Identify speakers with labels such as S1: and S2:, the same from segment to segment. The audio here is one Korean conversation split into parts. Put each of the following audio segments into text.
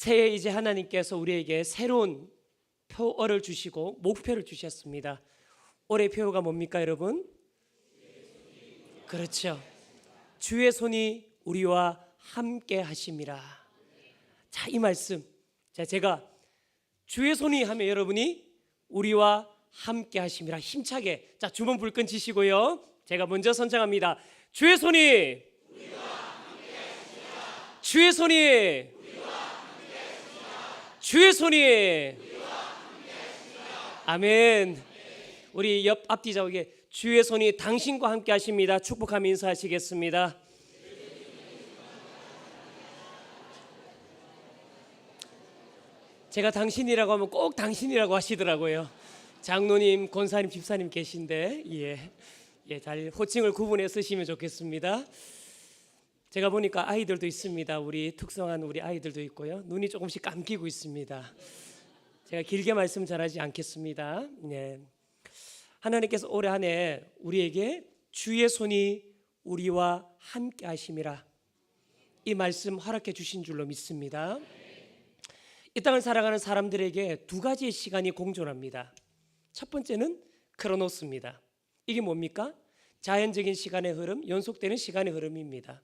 S1: 새해 이제 하나님께서 우리에게 새로운 표어를 주시고 목표를 주셨습니다. 올해 표어가 뭡니까 여러분? 그렇죠. 주의 손이 우리와 함께 하심이라. 자, 이 말씀. 제가 주의 손이 하면 여러분이 우리와 함께 하심이라 힘차게 주문 불끈 치시고요. 제가 먼저 선창합니다. 주의 손이 우리와 함께 하심이라. 주의 손이 우리와 함께 하심이라. 주의 손이 우리와 함께 하심이라. 아멘. 우리 옆 앞뒤자에게 주의 손이 당신과 함께 하십니다. 축복하며 인사하시겠습니다. 제가 당신이라고 하면 꼭 당신이라고 하시더라고요. 장로님, 권사님, 집사님 계신데 잘 호칭을 구분해 쓰시면 좋겠습니다. 제가 보니까 아이들도 있습니다. 우리 특성한 우리 아이들도 있고요. 눈이 조금씩 감기고 있습니다. 제가 길게 말씀 잘하지 않겠습니다. 하나님께서 올해 한 해 우리에게 주의 손이 우리와 함께 하심이라 이 말씀 허락해 주신 줄로 믿습니다. 이 땅을 살아가는 사람들에게 두 가지의 시간이 공존합니다. 첫 번째는 크로노스입니다. 이게 뭡니까? 자연적인 시간의 흐름, 연속되는 시간의 흐름입니다.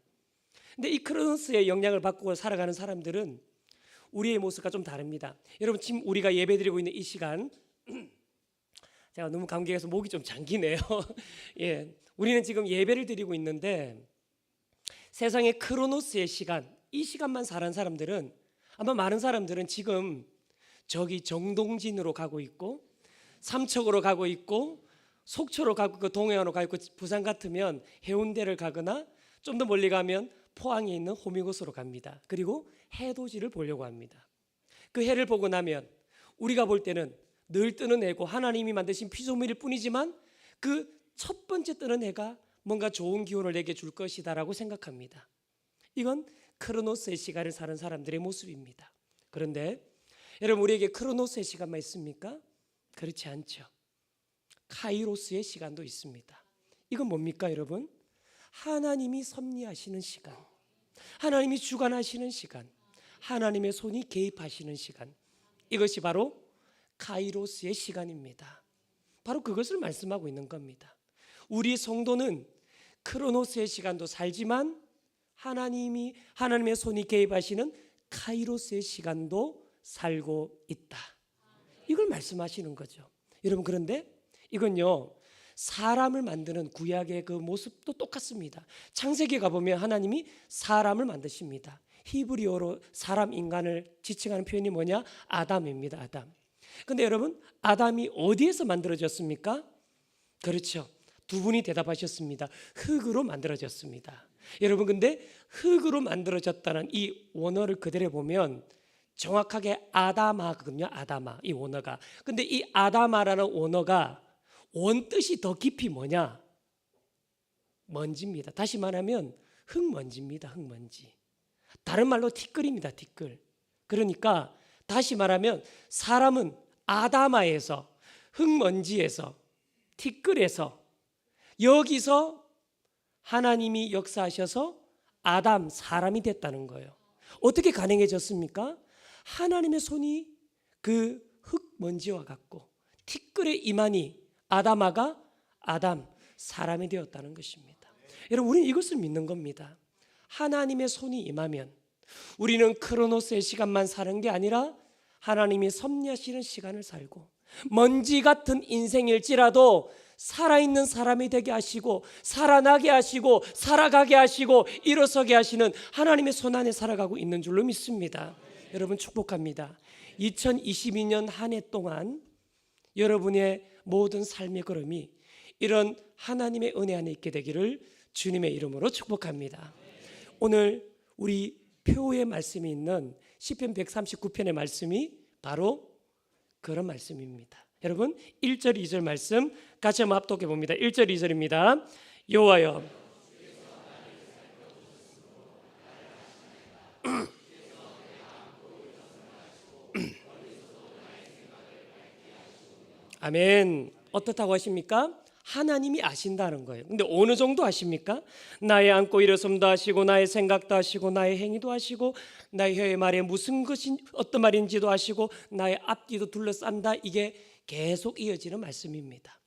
S1: 근데 이 크로노스의 영향을 받고 살아가는 사람들은 우리의 모습과 좀 다릅니다. 여러분 지금 우리가 예배드리고 있는 이 시간 제가 너무 감기해서 목이 좀 잠기네요. 우리는 지금 예배를 드리고 있는데 세상의 크로노스의 시간, 이 시간만 사는 사람들은 아마 많은 사람들은 지금 저기 정동진으로 가고 있고 삼척으로 가고 있고 속초로 가고 있고 동해안으로 가고 있고 부산 같으면 해운대를 가거나 좀 더 멀리 가면 포항에 있는 호미곶으로 갑니다. 그리고 해돋이를 보려고 합니다. 그 해를 보고 나면 우리가 볼 때는 늘 뜨는 해고 하나님이 만드신 피조물일 뿐이지만 그 첫 번째 뜨는 해가 뭔가 좋은 기운을 내게 줄 것이다라고 생각합니다. 이건 크로노스의 시간을 사는 사람들의 모습입니다. 그런데 여러분 우리에게 크로노스의 시간만 있습니까? 그렇지 않죠. 카이로스의 시간도 있습니다. 이건 뭡니까 여러분? 하나님이 섭리하시는 시간, 하나님이 주관하시는 시간, 하나님의 손이 개입하시는 시간, 이것이 바로 카이로스의 시간입니다. 바로 그것을 말씀하고 있는 겁니다. 우리 성도는 크로노스의 시간도 살지만 하나님의 손이 개입하시는 카이로스의 시간도 살고 있다. 이걸 말씀하시는 거죠. 여러분 그런데 이건요 사람을 만드는 구약의 그 모습도 똑같습니다. 창세기에 가보면 하나님이 사람을 만드십니다. 히브리어로 사람 인간을 지칭하는 표현이 뭐냐? 아담입니다. 아담. 근데 여러분 아담이 어디에서 만들어졌습니까? 그렇죠. 두 분이 대답하셨습니다. 흙으로 만들어졌습니다. 여러분 근데 흙으로 만들어졌다는 이 원어를 그대로 보면 정확하게 아다마거든요. 아다마 이 원어가. 근데 이 아다마라는 원어가 원뜻이 더 깊이 뭐냐? 먼지입니다. 다시 말하면 흙먼지입니다. 흙먼지. 다른 말로 티끌입니다. 티끌. 그러니까 다시 말하면 사람은 아다마에서 흙먼지에서 티끌에서 여기서 하나님이 역사하셔서 아담 사람이 됐다는 거예요. 어떻게 가능해졌습니까? 하나님의 손이 그 흙먼지와 같고 티끌의 이만희 아다마가 아담 사람이 되었다는 것입니다. 여러분 우리는 이것을 믿는 겁니다. 하나님의 손이 임하면 우리는 크로노스의 시간만 사는 게 아니라 하나님이 섭리하시는 시간을 살고 먼지 같은 인생일지라도 살아있는 사람이 되게 하시고 살아나게 하시고 살아가게 하시고 일어서게 하시는 하나님의 손 안에 살아가고 있는 줄로 믿습니다. 여러분 축복합니다. 2022년 한 해 동안 여러분의 모든 삶의 걸음이 이런 하나님의 은혜 안에 있게 되기를 주님의 이름으로 축복합니다. 오늘 우리 표의 말씀이 있는 시편 139편의 말씀이 바로 그런 말씀입니다. 여러분 1절 2절 말씀 같이 한번 합독해 봅니다. 1절 2절입니다. 여호와여 아멘. 어떻다고 하십니까? 하나님이 아신다는 거예요. 근데 어느 정도 아십니까? 나의 앉고 일어섬도 아시고, 나의 생각도 아시고, 나의 행위도 아시고, 나의 혀의 말에 무슨 것이 어떤 말인지도 아시고, 나의 앞뒤도 둘러싼다. 이게 계속 이어지는 말씀입니다.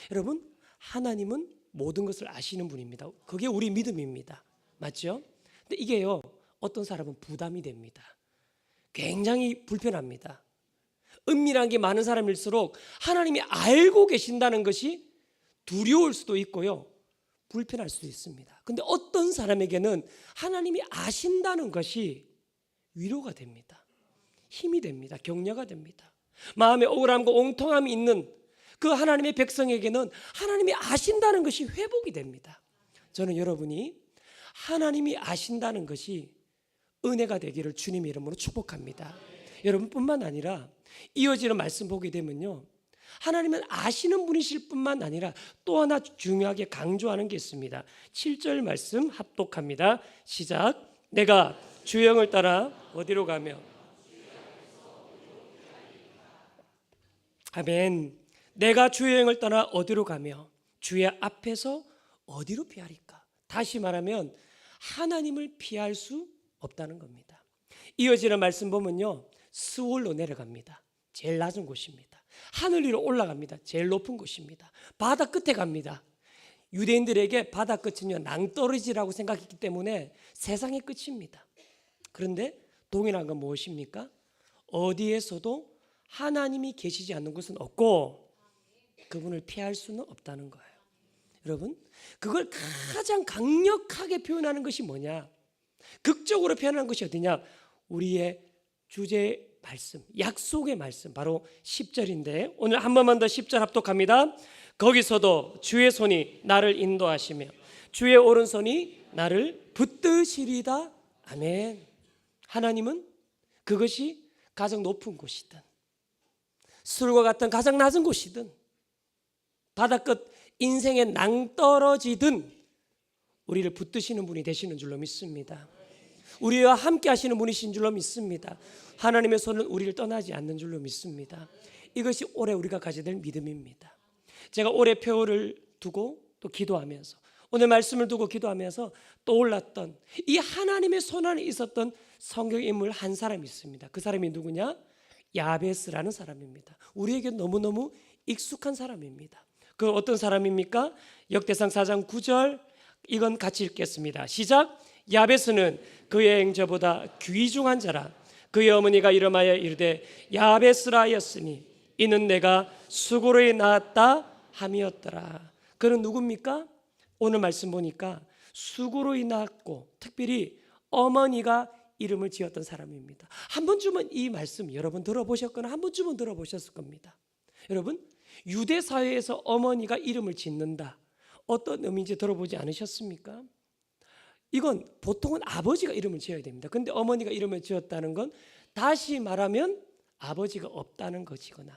S1: 여러분, 하나님은 모든 것을 아시는 분입니다. 그게 우리 믿음입니다. 맞죠? 근데 이게요, 어떤 사람은 부담이 됩니다. 굉장히 불편합니다. 은밀한 게 많은 사람일수록 하나님이 알고 계신다는 것이 두려울 수도 있고요, 불편할 수도 있습니다. 근데 어떤 사람에게는 하나님이 아신다는 것이 위로가 됩니다. 힘이 됩니다. 격려가 됩니다. 마음에 억울함과 옹통함이 있는 그 하나님의 백성에게는 하나님이 아신다는 것이 회복이 됩니다. 저는 여러분이 하나님이 아신다는 것이 은혜가 되기를 주님의 이름으로 축복합니다. 여러분뿐만 아니라 이어지는 말씀 보게 되면요, 하나님은 아시는 분이실 뿐만 아니라 또 하나 중요하게 강조하는 게 있습니다. 7절 말씀 합독합니다. 시작. 내가 주의 영을 따라 어디로 가며. 아멘. 내가 주의 영을 따라 어디로 가며 주의 앞에서 어디로 피하리까? 다시 말하면 하나님을 피할 수 없다는 겁니다. 이어지는 말씀 보면요, 스올로 내려갑니다. 제일 낮은 곳입니다. 하늘 위로 올라갑니다. 제일 높은 곳입니다. 바다 끝에 갑니다. 유대인들에게 바다 끝은요, 낭떠러지라고 생각했기 때문에 세상의 끝입니다. 그런데 동일한 건 무엇입니까? 어디에서도 하나님이 계시지 않는 곳은 없고 그분을 피할 수는 없다는 거예요. 여러분, 그걸 가장 강력하게 표현하는 것이 뭐냐? 극적으로 표현하는 것이 어디냐? 우리의 주제 말씀, 약속의 말씀, 바로 10절인데 오늘 한 번만 더 10절 합독합니다. 거기서도 주의 손이 나를 인도하시며 주의 오른손이 나를 붙드시리다. 아멘. 하나님은 그것이 가장 높은 곳이든 술과 같은 가장 낮은 곳이든 바다끝 인생의 낭떠러지든 우리를 붙드시는 분이 되시는 줄로 믿습니다. 우리와 함께 하시는 분이신 줄로 믿습니다. 하나님의 손은 우리를 떠나지 않는 줄로 믿습니다. 이것이 올해 우리가 가져야 될 믿음입니다. 제가 올해 표를 두고 또 기도하면서 오늘 말씀을 두고 기도하면서 떠올랐던 이 하나님의 손 안에 있었던 성경 인물 한 사람이 있습니다. 그 사람이 누구냐? 야베스라는 사람입니다. 우리에게 너무너무 익숙한 사람입니다. 그 어떤 사람입니까? 역대상 4장 9절, 이건 같이 읽겠습니다. 시작. 야베스는 그의 행저보다 귀중한 자라. 그의 어머니가 이름하여 이르되 야베스라 하였으니 이는 내가 수고로이 낳았다 함이었더라. 그는 누굽니까? 오늘 말씀 보니까 수고로이 낳았고 특별히 어머니가 이름을 지었던 사람입니다. 한 번쯤은 이 말씀 여러분 들어보셨거나 한 번쯤은 들어보셨을 겁니다. 여러분, 유대 사회에서 어머니가 이름을 짓는다, 어떤 의미인지 들어보지 않으셨습니까? 이건 보통은 아버지가 이름을 지어야 됩니다. 그런데 어머니가 이름을 지었다는 건 다시 말하면 아버지가 없다는 것이거나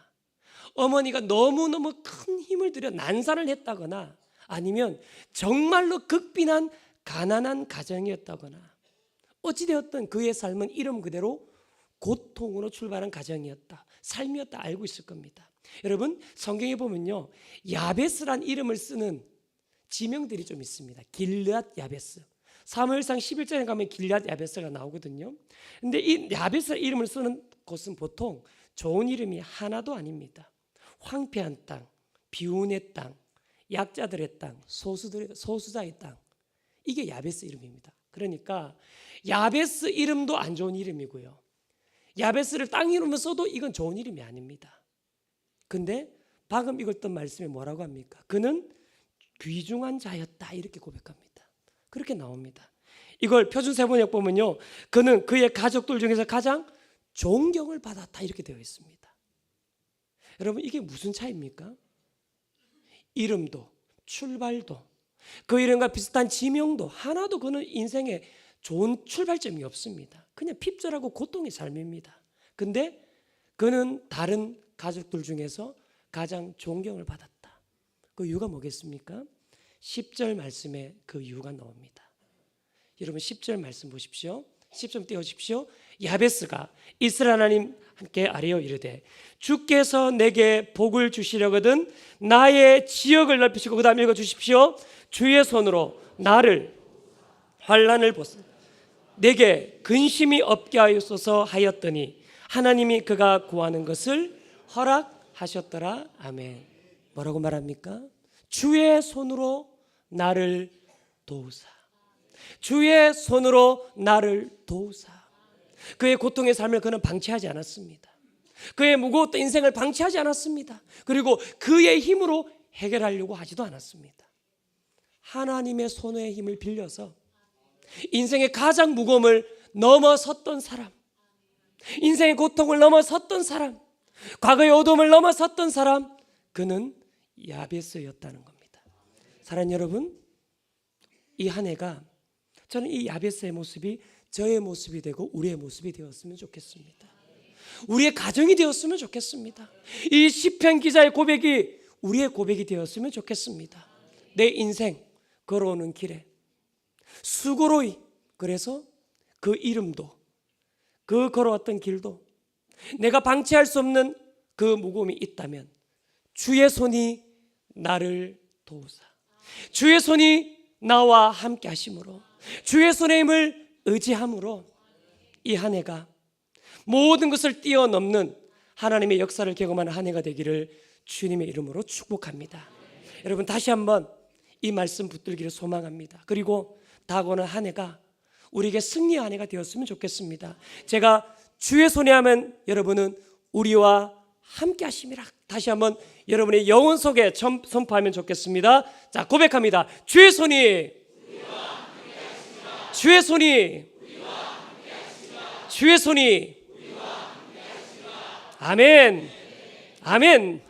S1: 어머니가 너무너무 큰 힘을 들여 난산을 했다거나 아니면 정말로 극빈한 가난한 가정이었다거나 어찌되었든 그의 삶은 이름 그대로 고통으로 출발한 가정이었다, 삶이었다 알고 있을 겁니다. 여러분, 성경에 보면요, 야베스란 이름을 쓰는 지명들이 좀 있습니다. 길르앗 야베스. 사무엘상 11장에 가면 길르앗 야베스가 나오거든요. 근데 이 야베스 이름을 쓰는 곳은 보통 좋은 이름이 하나도 아닙니다. 황폐한 땅, 비운의 땅, 약자들의 땅, 소수자의 땅, 이게 야베스 이름입니다. 그러니까 야베스 이름도 안 좋은 이름이고요, 야베스를 땅 이름으로 써도 이건 좋은 이름이 아닙니다. 근데 방금 읽었던 말씀이 뭐라고 합니까? 그는 귀중한 자였다 이렇게 고백합니다. 그렇게 나옵니다. 이걸 표준세번역 보면요, 그는 그의 가족들 중에서 가장 존경을 받았다 이렇게 되어 있습니다. 여러분, 이게 무슨 차이입니까? 이름도 출발도 그 이름과 비슷한 지명도 하나도 그는 인생에 좋은 출발점이 없습니다. 그냥 핍절하고 고통의 삶입니다. 근데 그는 다른 가족들 중에서 가장 존경을 받았다. 그 이유가 뭐겠습니까? 10절 말씀에 그 이유가 나옵니다. 여러분 10절 말씀 보십시오. 10점 띄워주십시오. 야베스가 이스라엘 하나님 함께 아뢰어 이르되 주께서 내게 복을 주시려거든 나의 지역을 넓히시고, 그 다음 읽어주십시오. 주의 손으로 나를 환난을 보사 내게 근심이 없게 하였소서 하였더니 하나님이 그가 구하는 것을 허락하셨더라. 아멘. 뭐라고 말합니까? 주의 손으로 나를 도우사. 주의 손으로 나를 도우사. 그의 고통의 삶을 그는 방치하지 않았습니다. 그의 무거웠던 인생을 방치하지 않았습니다. 그리고 그의 힘으로 해결하려고 하지도 않았습니다. 하나님의 손의 힘을 빌려서 인생의 가장 무거움을 넘어섰던 사람, 인생의 고통을 넘어섰던 사람, 과거의 어둠을 넘어섰던 사람, 그는 야베스였다는 겁니다. 사랑하는 여러분, 이 한 해가 저는 이 야베스의 모습이 저의 모습이 되고 우리의 모습이 되었으면 좋겠습니다. 우리의 가정이 되었으면 좋겠습니다. 이 시편 기자의 고백이 우리의 고백이 되었으면 좋겠습니다. 내 인생 걸어오는 길에 수고로이, 그래서 그 이름도, 그 걸어왔던 길도, 내가 방치할 수 없는 그 무거움이 있다면 주의 손이 나를 도우사, 주의 손이 나와 함께 하심으로, 주의 손의 힘을 의지함으로 이 한 해가 모든 것을 뛰어넘는 하나님의 역사를 경험하는 한 해가 되기를 주님의 이름으로 축복합니다. 여러분, 다시 한번 이 말씀 붙들기를 소망합니다. 그리고 다가오는 한 해가 우리에게 승리의 한 해가 되었으면 좋겠습니다. 제가 주의 손에 하면 여러분은 우리와 함께 하심이라 다시 한번 여러분의 영혼 속에 선포하면 좋겠습니다. 자, 고백합니다. 주의 손이, 주의 손이, 주의 손이, 아멘, 아멘.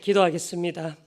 S1: 기도하겠습니다.